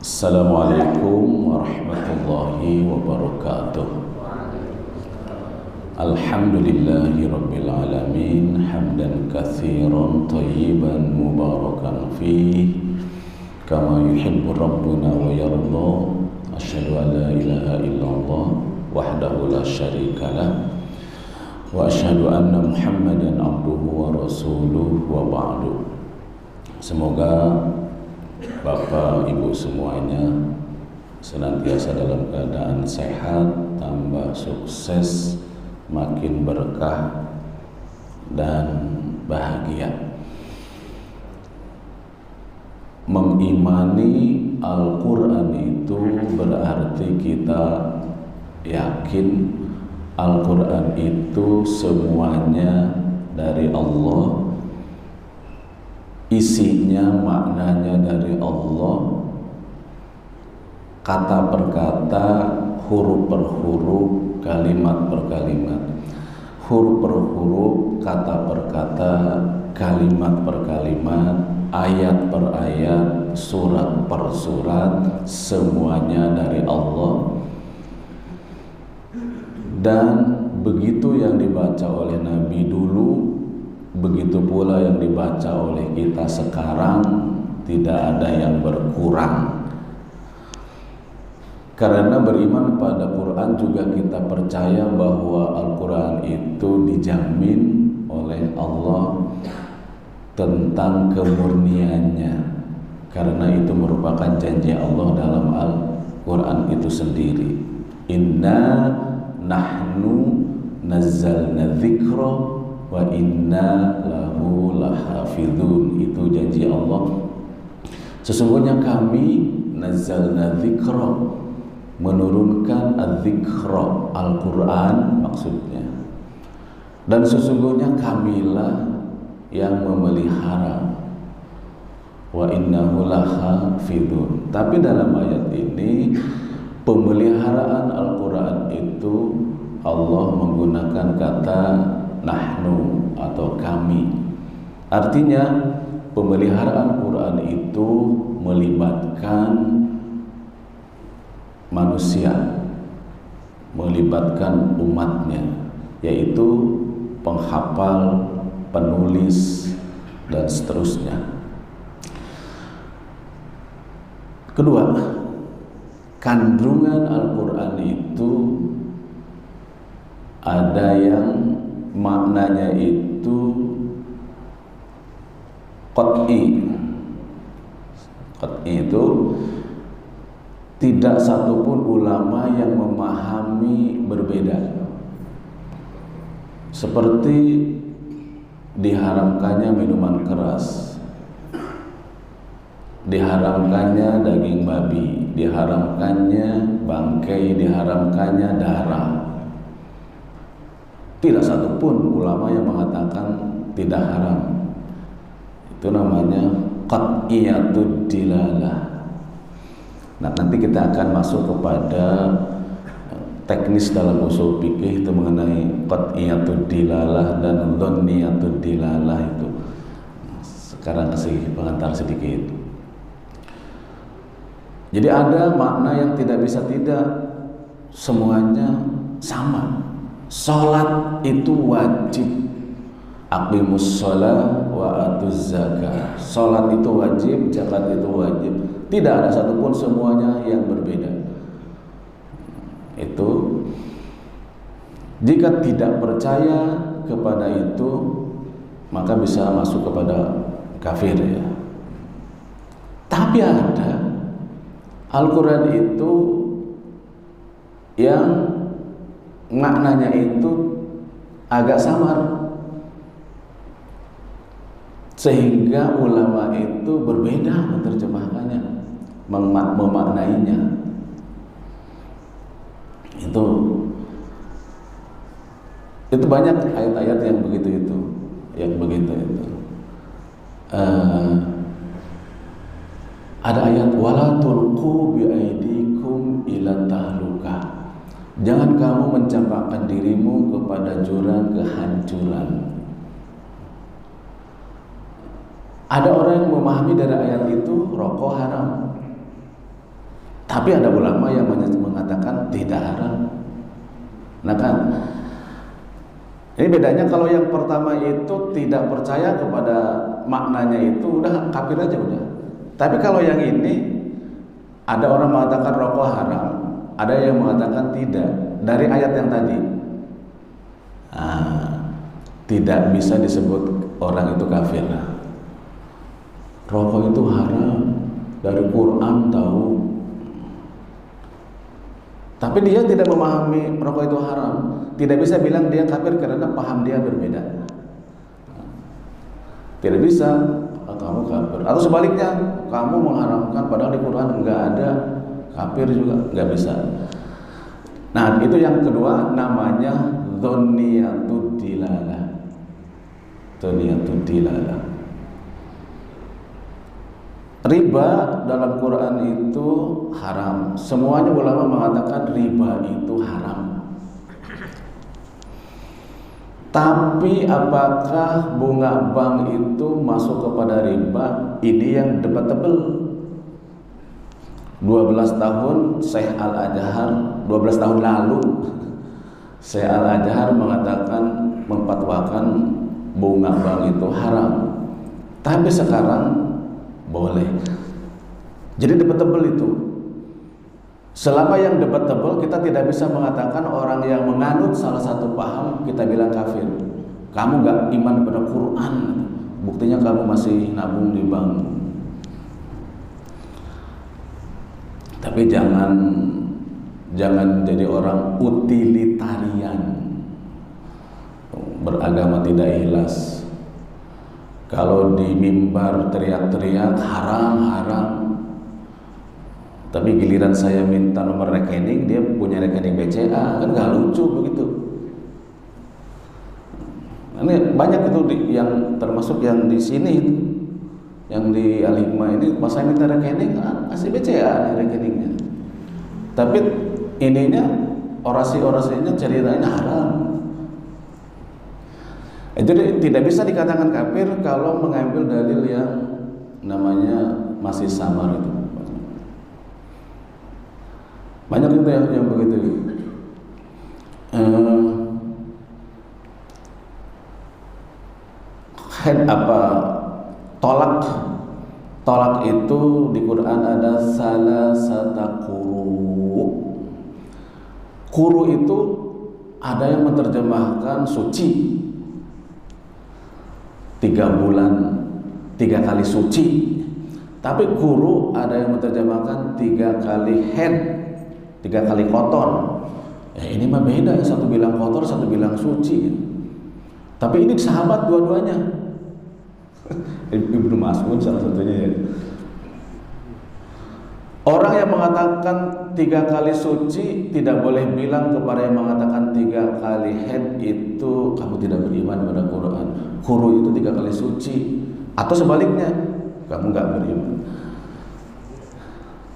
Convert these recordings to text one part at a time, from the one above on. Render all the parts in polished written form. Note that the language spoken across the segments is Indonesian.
Assalamualaikum warahmatullahi wabarakatuh. Alhamdulillahi rabbil alamin, hamdan katsiran thayyiban mubarakan fih, kama yuhibbu rabbuna wa yarda. Asyhadu an la ilaha illallah wahdahu la syarikalah, wa asyhadu anna Muhammadan abduhu wa rasuluh, wa ba'du. Semoga Bapak Ibu semuanya senantiasa dalam keadaan sehat, tambah sukses, makin berkah dan bahagia. Mengimani Al-Quran itu berarti kita yakin Al-Quran itu semuanya dari Allah, isinya, maknanya dari Allah, kata per kata, huruf per huruf, kalimat per kalimat, huruf per huruf, kata per kata, kalimat per kalimat, ayat per ayat, surat per surat, semuanya dari Allah. Dan begitu yang dibaca oleh Nabi dulu, begitu pula yang dibaca oleh kita sekarang, tidak ada yang berkurang. Karena beriman pada Quran juga kita percaya bahwa Al-Quran itu dijamin oleh Allah tentang kemurniannya, karena itu merupakan janji Allah dalam Al-Quran itu sendiri. Inna nahnu nazzalna dzikra wa inna lahu lahafidhun. Itu janji Allah. Sesungguhnya kami nazzalna dzikra, menurunkan adzikra, Al-Quran maksudnya, dan sesungguhnya kamilah yang memelihara, wa innahu lahafidhun. Tapi dalam ayat ini pemeliharaan Al-Quran itu Allah menggunakan kata nahnu atau kami. Artinya pemeliharaan Quran itu melibatkan manusia, melibatkan umatnya, yaitu penghafal, penulis, dan seterusnya. Kedua, kandungan Al-Quran itu ada yang maknanya itu qat'i. Qat'i itu tidak satupun ulama yang memahami berbeda. Seperti diharamkannya minuman keras, diharamkannya daging babi, diharamkannya bangkai, diharamkannya darah. Tidak satupun ulama yang mengatakan tidak haram. Itu namanya qat'iyatud dilalah. Nah, nanti kita akan masuk kepada teknis dalam usul fikih itu mengenai qat'iyatud dilalah dan dhanniyatud dilalah itu. Sekarang kasih pengantar sedikit. Jadi ada makna yang tidak bisa tidak, semuanya sama. Salat itu wajib. Aqimus shalah wa atuz zakah. Salat itu wajib, zakat itu wajib. Tidak ada satupun, semuanya yang berbeda. Itu jika tidak percaya kepada itu, maka bisa masuk kepada kafir ya. Tapi ada Al-Quran itu yang maknanya itu agak samar, sehingga ulama itu berbeda menerjemahkannya, memaknainya. Itu banyak ayat-ayat yang begitu itu. Ada ayat wala tulqu bi aidikum ila tahlukah. Jangan kamu mencampakkan dirimu kepada jurang kehancuran. Ada orang yang memahami dari ayat itu rokok haram. Tapi ada ulama yang mengatakan tidak haram. Nah kan, ini bedanya. Kalau yang pertama itu tidak percaya kepada maknanya, itu udah kafir aja udah. Tapi kalau yang ini, ada orang mengatakan rokok haram, ada yang mengatakan tidak. Dari ayat yang tadi, tidak bisa disebut orang itu kafir. Rokok itu haram, dari Quran tahu. Tapi dia tidak memahami rokok itu haram. Tidak bisa bilang dia kafir karena paham dia berbeda. Tidak bisa, kamu kafir. Atau sebaliknya, kamu mengharamkan padahal di Quran enggak ada, kafir juga, enggak bisa. Nah, itu yang kedua, namanya dzanniyatud dilalah. Dzanniyatud dilalah. Riba dalam Quran itu haram. Semuanya ulama mengatakan riba itu haram. Tapi apakah bunga bank itu masuk kepada riba? Ini yang debatable. 12 tahun Syekh Al-Azhar, 12 tahun lalu Syekh Al-Azhar mengatakan, memfatwakan bunga bank itu haram. Tapi sekarang boleh. Jadi debatable itu. Selama yang debatable, kita tidak bisa mengatakan orang yang menganut salah satu paham kita bilang kafir. Kamu gak iman kepada Quran, buktinya kamu masih nabung di bank. Tapi jangan jadi orang utilitarian, beragama tidak ikhlas. Kalau di mimbar teriak-teriak haram, tapi giliran saya minta nomor rekening, dia punya rekening BCA, kan nggak lucu begitu. Ini banyak itu yang termasuk yang di sini, yang di Al-Hikmah ini, pas saya minta rekening, kasih BCA rekeningnya. Tapi ininya, orasi-orasinya ceritanya haram. Jadi tidak bisa dikatakan kafir kalau mengambil dalil yang namanya masih samar itu. Banyak itu yang begitu. Tolak itu di Quran ada salasata quru. Quru itu ada yang menerjemahkan suci. 3 bulan, 3 kali suci. Tapi guru ada yang menerjemahkan 3 kali head, 3 kali kotor. Ya ini mah beda, satu bilang kotor, satu bilang suci. Tapi ini sahabat dua-duanya. Ibnu Mas'ud salah satunya ya. Orang yang mengatakan 3 kali suci tidak boleh bilang kepada yang mengatakan 3 kali head itu kamu tidak beriman pada Quran. Guru itu 3 kali suci. Atau sebaliknya, kamu nggak beriman.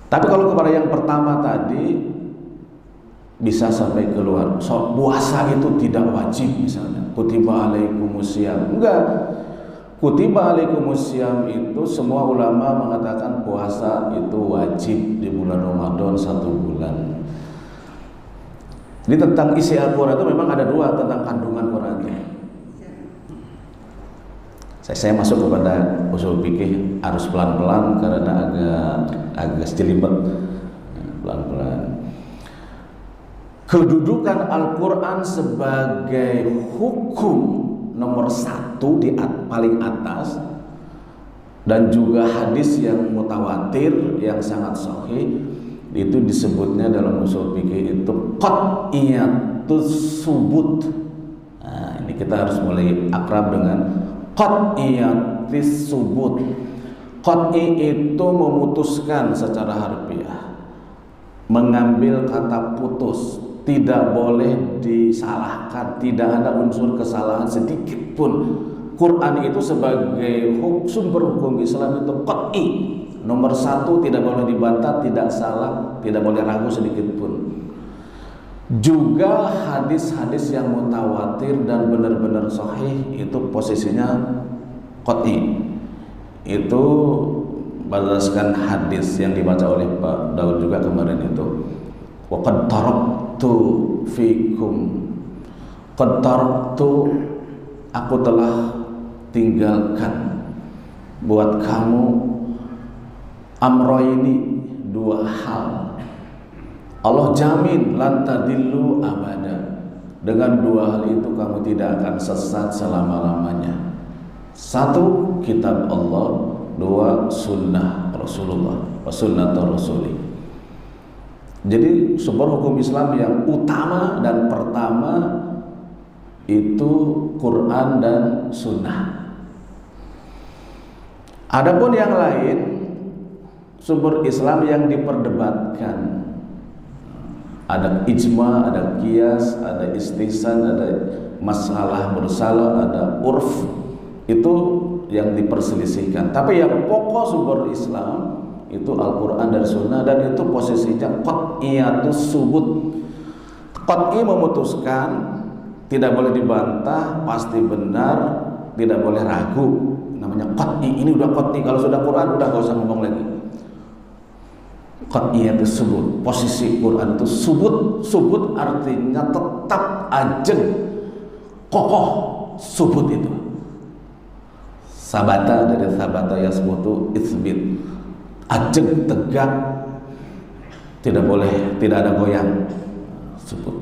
Tapi kalau kepada yang pertama tadi bisa sampai keluar. So, puasa itu tidak wajib misalnya. Kutiba alaikumusiyam. Enggak. Kutiba alaikumusiyam itu semua ulama mengatakan puasa itu wajib di bulan Ramadan 1 bulan. Jadi tentang isi Al-Quran itu memang ada 2 tentang kandungan Qurannya. Saya masuk kepada usul fikih harus pelan-pelan karena agak jelibet, pelan-pelan. Kedudukan Al-Quran sebagai hukum nomor 1 di paling atas, dan juga hadis yang mutawatir yang sangat sahih, itu disebutnya dalam usul fikih itu qat'iyatus subut. Nah, ini kita harus mulai akrab dengan qat'iyatis subut. Qat'i itu memutuskan secara harfiah, mengambil kata putus, tidak boleh disalahkan, tidak ada unsur kesalahan sedikit pun. Quran itu sebagai sumber hukum Islam itu qat'i, nomor 1, tidak boleh dibantah, tidak salah, tidak boleh ragu sedikit pun. Juga hadis-hadis yang mutawatir dan benar-benar sahih itu posisinya qat'i. Itu berdasarkan hadis yang dibaca oleh Pak Daud juga kemarin itu, wa qad taraktu fikum, qad taraktu, aku telah tinggalkan buat kamu amroini, dua hal. Allah jamin lan tadillu abada, dengan dua hal itu kamu tidak akan sesat selama-lamanya. Satu, kitab Allah. Dua, sunnah Rasulullah wa sunnatu Rasuli. Jadi sumber hukum Islam yang utama dan pertama itu Quran dan sunnah. Adapun yang lain sumber Islam yang diperdebatkan, ada ijma, ada qiyas, ada istihsan, ada masalah mursalah, ada urf, itu yang diperselisihkan. Tapi yang pokok sumber Islam itu Al-Quran dan Sunnah, dan itu posisinya qat'iyatus subut. Qat'i memutuskan, tidak boleh dibantah, pasti benar, tidak boleh ragu. Namanya qat'i, ini udah qat'i. Kalau sudah Quran udah gak usah ngomong lagi. Qat'iyatus subut, posisi Quran itu subut. Subut artinya tetap, ajeng, kokoh. Subut itu sabata, dari sabata yasbutu, itsbit, ajeng, tegak, tidak boleh, tidak ada goyang. Subut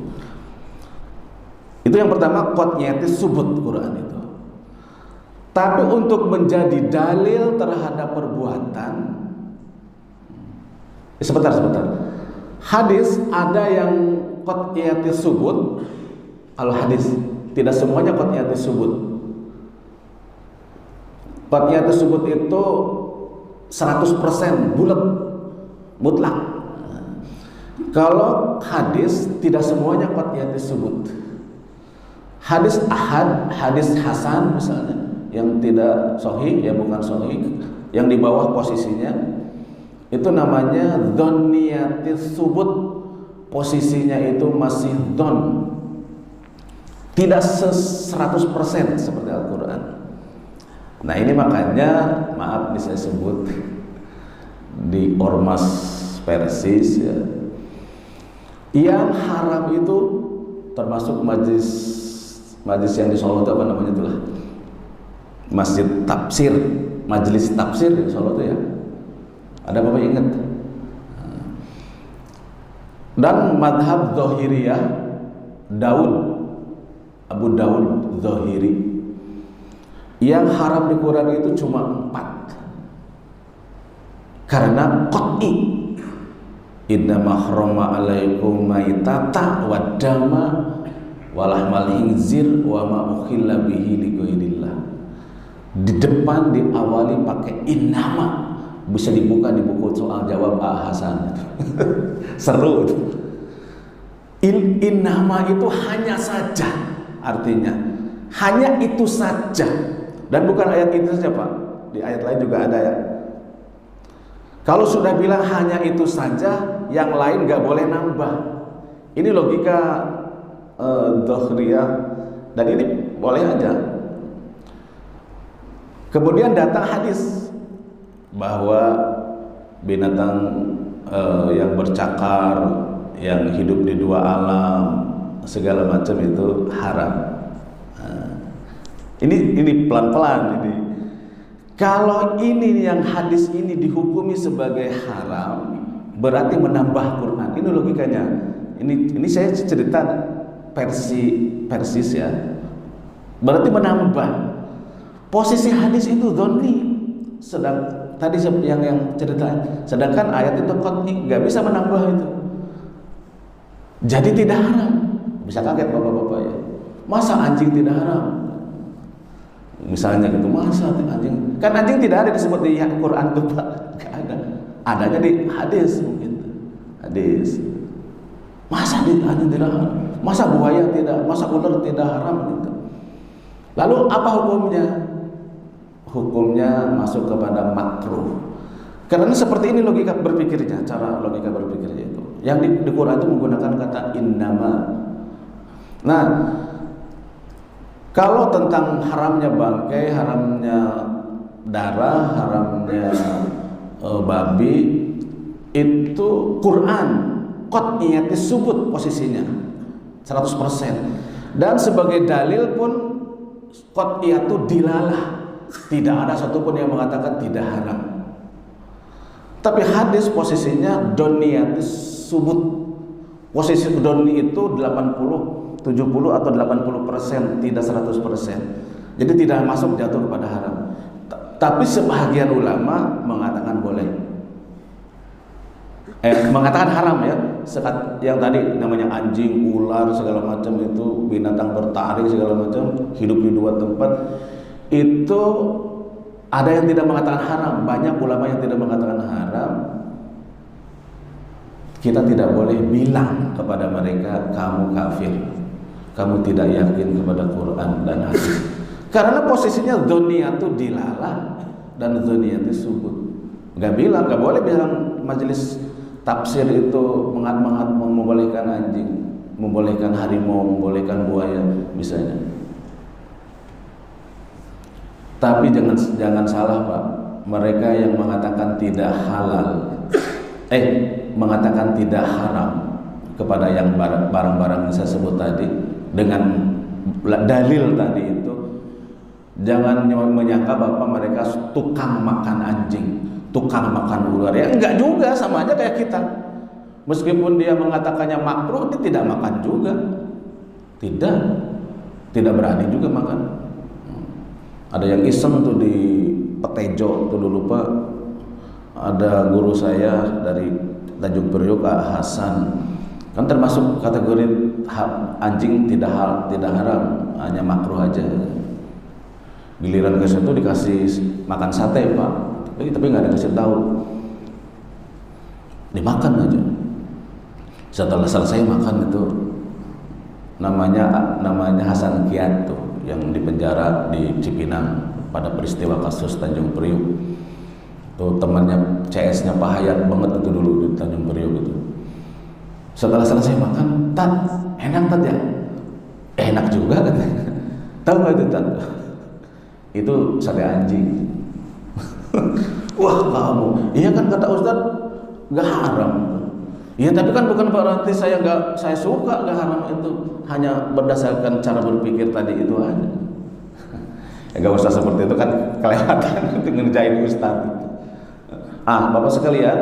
itu yang pertama, qat'iyatus subut Quran itu. Tapi untuk menjadi dalil terhadap perbuatan, sebentar, hadis ada yang qat'iyatus subut, al hadis tidak semuanya qat'iyatus subut. Qat'iyatus subut itu 100% bulat, mutlak. Kalau hadis tidak semuanya qat'iyatus subut. Hadis ahad, hadis hasan misalnya, yang tidak sahih, ya bukan sahih, yang di bawah posisinya, itu namanya dhonniyatis subut. Posisinya itu masih dhon, tidak 100% seperti Al-Quran. Nah ini makanya, maaf ini saya sebut, di ormas Persis ya, yang haram itu termasuk majlis yang di Solo itu apa namanya itulah, masjid tafsir, majelis tafsir di Solo itu ya. Ada Bapak ingat? Dan madhab Zahiriyah, Abu Daud Zahiri, yang haram di Quran itu cuma 4 karena qat'i. Inna mahrama alaikum maitata wa dama wa lahmal hinzir wa ma ukhilla bihi lighairillah. Di depan diawali pakai innama, bisa dibuka di buku soal jawab A Hasan. Seru itu. Innama itu hanya saja, artinya hanya itu saja. Dan bukan ayat itu saja Pak, di ayat lain juga ada ya. Kalau sudah bilang hanya itu saja, yang lain gak boleh nambah. Ini logika Dhahriyah, dan ini boleh aja. Kemudian datang hadis bahwa binatang yang bercakar, yang hidup di dua alam, segala macam itu haram. Ini pelan-pelan ini. Kalau ini yang hadis ini dihukumi sebagai haram, berarti menambah Quran. Ini logikanya. Ini saya cerita Persis ya. Berarti menambah. Posisi hadis itu dhonni. Tadi yang cerita. Sedangkan ayat itu qat'i, nggak bisa menambah itu. Jadi tidak haram. Bisa kaget bapak-bapak ya. Masa anjing tidak haram? Misalnya gitu, masa anjing? Kan anjing tidak ada disebut di Quran tuh Pak, nggak ada. Adanya di hadis mungkin. Hadis. Masa anjing tidak haram? Masa buaya tidak? Masa ular tidak haram gitu? Lalu apa hukumnya? Hukumnya masuk kepada makruh. Karena seperti ini logika berpikirnya, cara logika berpikirnya itu. Yang di Quran itu menggunakan kata innama. Nah, kalau tentang haramnya bangkai, haramnya darah, haramnya babi itu Quran qat'iyatis subut posisinya 100%, dan sebagai dalil pun qat'iyatu dilalah, tidak ada satupun yang mengatakan tidak haram. Tapi hadis posisinya doniyatis subut, posisi doni itu 80, 70 atau 80%, tidak 100%. Jadi tidak masuk jatuh kepada haram. Tapi sebahagian ulama mengatakan boleh, mengatakan haram ya. Yang tadi namanya anjing, ular, segala macam itu binatang bertaring segala macam, hidup di dua tempat, itu ada yang tidak mengatakan haram. Banyak ulama yang tidak mengatakan haram. Kita tidak boleh bilang kepada mereka kamu kafir, kamu tidak yakin kepada Quran dan hadis, karena posisinya dzoniyatu dilalah dan dzoniyatu subut. Gak boleh bilang majelis tafsir itu membolehkan anjing, membolehkan harimau, membolehkan buaya misalnya. Tapi jangan salah Pak, mereka yang mengatakan tidak halal, mengatakan tidak haram kepada yang barang-barang yang saya sebut tadi dengan dalil tadi itu, jangan menyangka bahwa mereka tukang makan anjing, tukang makan ular. Ya enggak juga, sama aja kayak kita. Meskipun dia mengatakannya makruh, dia tidak makan juga, tidak berani juga makan. Ada yang iseng tuh di Petejo tuh dulu Pak, ada guru saya dari Tanjung Priok, Hasan, kan termasuk kategori anjing tidak haram, hanya makruh aja. Giliran ke situ dikasih makan sate Pak, tapi nggak dikasih tahu, dimakan aja. Setelah selesai makan itu, namanya Hasan Kiat tuh, yang dipenjara di Cipinang pada peristiwa kasus Tanjung Priok. Tuh temannya CS-nya Pak Hayat banget itu dulu di Tanjung Priok itu. Setelah selesai makan, Tat, enak Tat ya? Enak juga katanya. Tahu nggak itu Tat? Itu sate anjing. Wah kamu, iya kan kata Ustaz nggak haram. Iya tapi kan bukan berarti saya suka nggak haram itu, hanya berdasarkan cara berpikir tadi itu aja. Ya nggak usah seperti itu, kan kelewatan untuk ngerjain Ustaz. Bapak sekalian,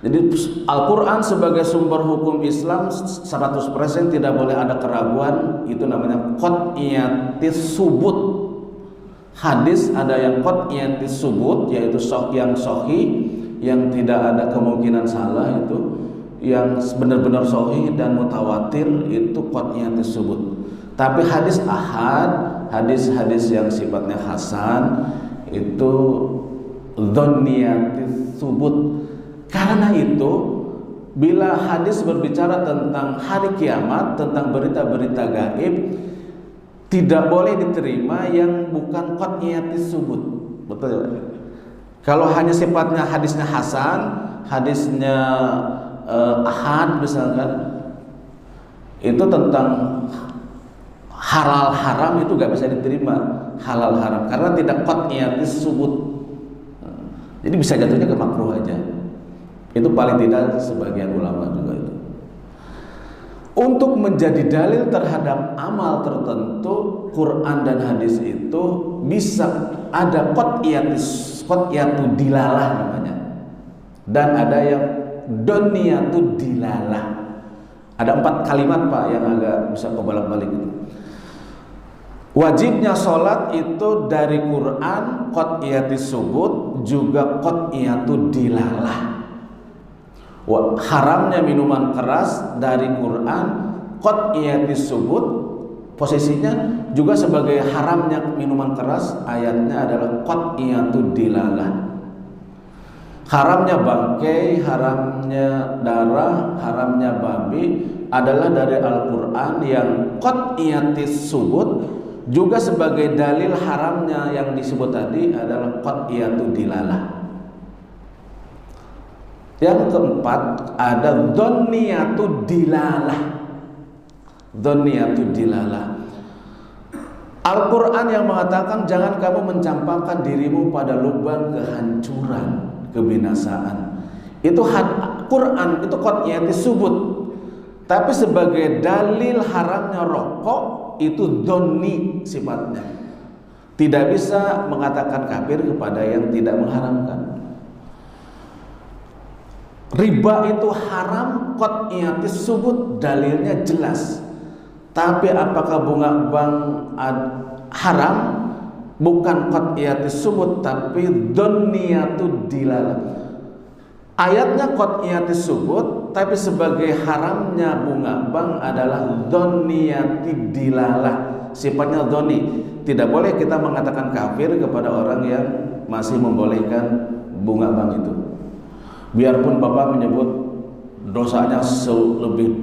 jadi Al-Quran sebagai sumber hukum Islam 100% tidak boleh ada keraguan, itu namanya qat'iyatis subut. Hadis ada yang qat'iyatis subut, yaitu yang sahih, yang tidak ada kemungkinan salah, itu yang benar-benar sahih dan mutawatir, itu qat'iyatis subut. Tapi hadis ahad, hadis-hadis yang sifatnya hasan, itu dzonniyatis subut. Karena itu bila hadis berbicara tentang hari kiamat, tentang berita-berita gaib, tidak boleh diterima yang bukan qat'iyatis subut. Betul ya? Kalau hanya sifatnya hadisnya hasan, hadisnya ahad misalkan, itu tentang halal haram itu gak bisa diterima, halal haram, karena tidak qat'iyatis subut. Jadi bisa jatuhnya ke makruh aja. Itu paling tidak sebagian ulama juga itu. Untuk menjadi dalil terhadap amal tertentu, Quran dan hadis itu bisa ada qat'iyatu dilalah namanya, dan ada yang doniyatu dilalah. Ada 4 kalimat Pak yang agak bisa kebolak-balik itu. Wajibnya sholat itu dari Quran qat'iyatis subut, juga qat'iyatu dilalah. Haramnya minuman keras dari Quran qat'iyatis subut, posisinya juga sebagai haramnya minuman keras, ayatnya adalah qat'iyatu dilalah. Haramnya bangkai, haramnya darah, haramnya babi adalah dari Al-Quran yang qat'iyatis subut, juga sebagai dalil haramnya yang disebut tadi adalah qat'iyatu dilalah. Yang keempat ada dzonniyatu dilalah. Dzonniyatu dilalah. Al-Quran yang mengatakan jangan kamu mencampakkan dirimu pada lubang kehancuran. kebinasaan. Itu Quran itu qat'iyati subut. Tapi sebagai dalil haramnya rokok itu dhanni sifatnya. Tidak bisa mengatakan kafir kepada yang tidak mengharamkan. Riba itu haram qat'iyati subut, dalilnya jelas. Tapi apakah bunga bank haram? Bukan qat'iyati subut tapi dhanniyatu dilalah. Ayatnya qat'iyati subut, tapi sebagai haramnya bunga bank adalah dhanniyati dilalah. Sifatnya dhani. Tidak boleh kita mengatakan kafir kepada orang yang masih membolehkan bunga bank itu. Biarpun Bapak menyebut dosanya lebih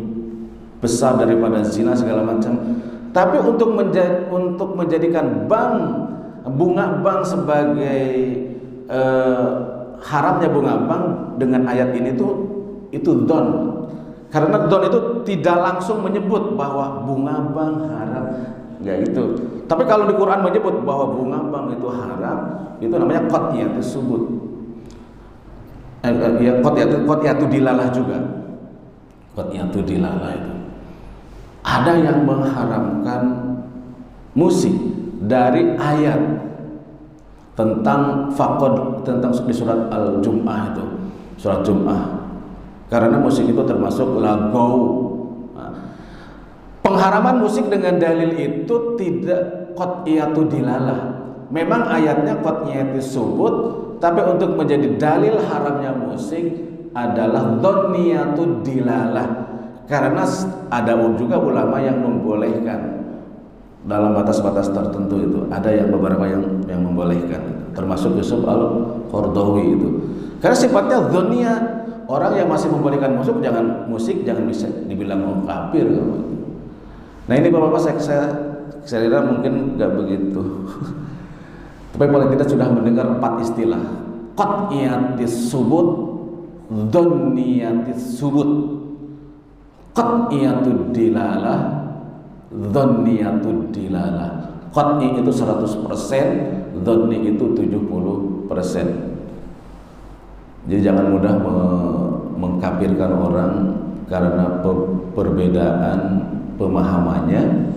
besar daripada zina segala macam, tapi untuk menjadikan bunga bank sebagai haramnya bunga bank dengan ayat ini itu don. Karena don itu tidak langsung menyebut bahwa bunga bank haram, enggak itu. Tapi kalau di Quran menyebut bahwa bunga bank itu haram, itu namanya qat'iyatu subut. Ya qat'iyatu dilalah juga. Qat'iyatu dilalah itu. Ada yang mengharamkan musik dari ayat tentang faqad, tentang di surat Al-Jum'ah itu, surat Jum'ah. Karena musik itu termasuk lagau. Pengharaman musik dengan dalil itu tidak qat'iyatu dilalah. Memang ayatnya qat'iyatu subut, tapi untuk menjadi dalil haramnya musik adalah dhanniyatu dilalah. Karena ada juga ulama yang membolehkan dalam batas-batas tertentu itu. Ada yang beberapa yang membolehkan, termasuk Yusuf Al-Qaradawi itu. Karena sifatnya dhanniyah, orang yang masih membolehkan musik jangan bisa dibilang kafir. Nah ini Bapak-bapak saya kira mungkin nggak begitu. Tapi paling tidak sudah mendengar 4 istilah: qat'iyatis subut, dhanniyatis subut, qat'iyatu dilalah, dhanniyatu dilalah. Qat'i itu 100%, dhanni itu 70%. Jadi jangan mudah mengkafirkan orang karena perbedaan pemahamannya,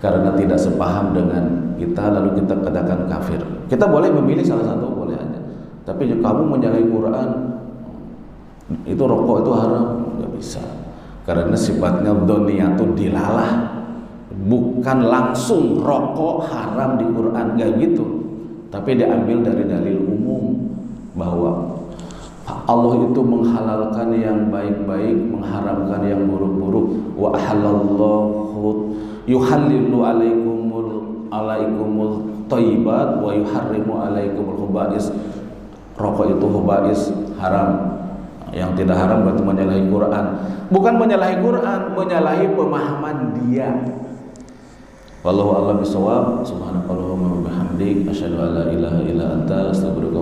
karena tidak sepaham dengan kita lalu kita katakan kafir. Kita boleh memilih salah satu, boleh aja. Tapi kamu menyalahi Quran, itu rokok itu haram, nggak bisa. Karena sifatnya dhanniyatu dilalah, bukan langsung rokok haram di Quran, nggak gitu. Tapi diambil dari dalil umum bahwa Allah itu menghalalkan yang baik-baik, mengharamkan yang buruk-buruk. Wa ahallallahu yuhallilu alaikumul thayyibat wa yuharrimu alaikumul khaba'is. Rokok itu khaba'is, haram. Yang tidak haram berarti menyalahi Quran. Bukan menyalahi Quran, menyalahi pemahaman dia. Wallahu a'lam bishawab. Subhanakallahumma wa bihamdik, asyhadu an la ilaha illa anta, astaghfiruka